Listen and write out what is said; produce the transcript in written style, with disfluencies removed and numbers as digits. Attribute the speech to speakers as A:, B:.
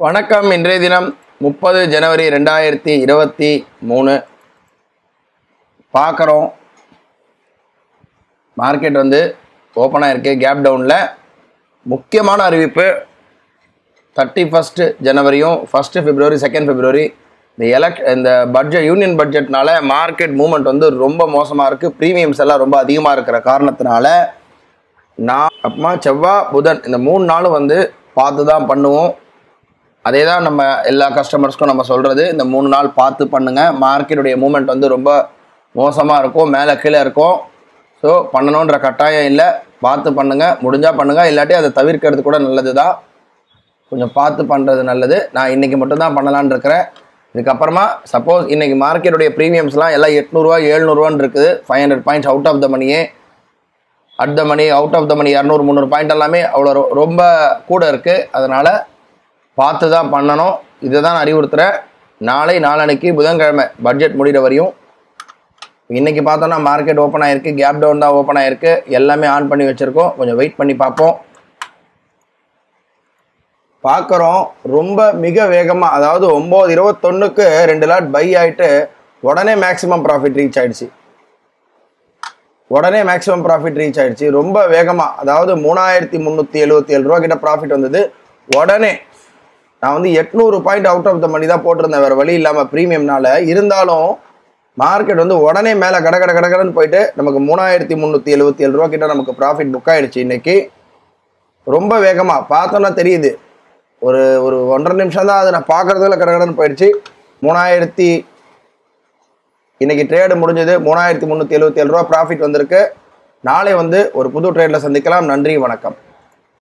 A: வணக்கம். இன்றைய தினம் 30 ஜனவரி 2023 பார்க்குறோம். மார்க்கெட் ஓப்பனாக இருக்குது. கேப் டவுனில் முக்கியமான அறிவிப்பு 31 ஜனவரியும் 1 பிப்ரவரி 2 பிப்ரவரி இந்த பட்ஜெட் யூனியன் பட்ஜெட்னால மார்க்கெட் மூவ்மெண்ட் ரொம்ப மோசமாக இருக்குது. ப்ரீமியம்ஸ் எல்லாம் ரொம்ப அதிகமாக இருக்கிற காரணத்தினால அப்புறமா செவ்வாய் புதன் இந்த 3 நாளும் பார்த்து தான் பண்ணுவோம். அதே தான் நம்ம எல்லா கஸ்டமர்ஸ்க்கும் நம்ம சொல்கிறது. இந்த 3 நாள் பார்த்து பண்ணுங்கள். மார்க்கெட்டுடைய மூமெண்ட் ரொம்ப மோசமாக இருக்கும், மேலே கீழே இருக்கும். ஸோ பண்ணணுன்ற கட்டாயம் இல்லை, பார்த்து பண்ணுங்கள். முடிஞ்சால் பண்ணுங்கள், இல்லாட்டி அதை தவிர்க்கிறது கூட நல்லது தான். கொஞ்சம் பார்த்து பண்ணுறது நல்லது. நான் இன்றைக்கி மட்டும்தான் பண்ணலான்னு இருக்கிறேன். இதுக்கப்புறமா சப்போஸ் இன்றைக்கி மார்க்கெட்டுடைய ப்ரீமியம்ஸ்லாம் எல்லாம் 800 700 இருக்குது. 500 பாயிண்ட்ஸ் அவுட் ஆஃப் த மணியே. At the money, out of the money 200 300 point எல்லாமே அவ்வளோ ரொம்ப கூட இருக்குது. அதனால் பார்த்து தான் பண்ணணும். இதை தான் அறிவுறுத்துகிறேன். நாளைக்கு புதன்கிழமை பட்ஜெட் முடிகிற வரையும். இன்றைக்கி பார்த்தோன்னா மார்க்கெட் ஓப்பன் ஆகிருக்கு. கேப் டவுன் தான் ஓப்பன் ஆகிருக்கு. எல்லாமே ஆன் பண்ணி வச்சுருக்கோம். கொஞ்சம் வெயிட் பண்ணி பார்ப்போம். பார்க்குறோம் ரொம்ப மிக வேகமாக, அதாவது 9:21க்கு 2 லாட் பை ஆகிட்டு உடனே மேக்ஸிமம் ப்ராஃபிட் ரீச் ஆகிடுச்சு. ரொம்ப வேகமாக, அதாவது 3377 ரூபா கிட்ட ப்ராஃபிட் வந்தது. உடனே நான் 800 பாயிண்ட் அவுட் ஆஃப் த மணி தான் போட்டிருந்தேன், வேறு வழி இல்லாமல் ப்ரீமியம்னால. இருந்தாலும் மார்க்கெட் உடனே மேலே கடன்னு போயிட்டு நமக்கு 3377 ரூபா கிட்ட நமக்கு ப்ராஃபிட் புக் ஆகிடுச்சு. இன்றைக்கி ரொம்ப வேகமாக பார்த்தோன்னா தெரியுது. ஒரு 1.5 நிமிஷம் தான் அது நான் பார்க்குறதுல கடன்னு போயிடுச்சு. இன்றைக்கி ட்ரேடு முடிஞ்சது. 3377 ரூபா ப்ராஃபிட் வந்திருக்கு. நாளை ஒரு புது ட்ரேடில் சந்திக்கலாம். நன்றி, வணக்கம்.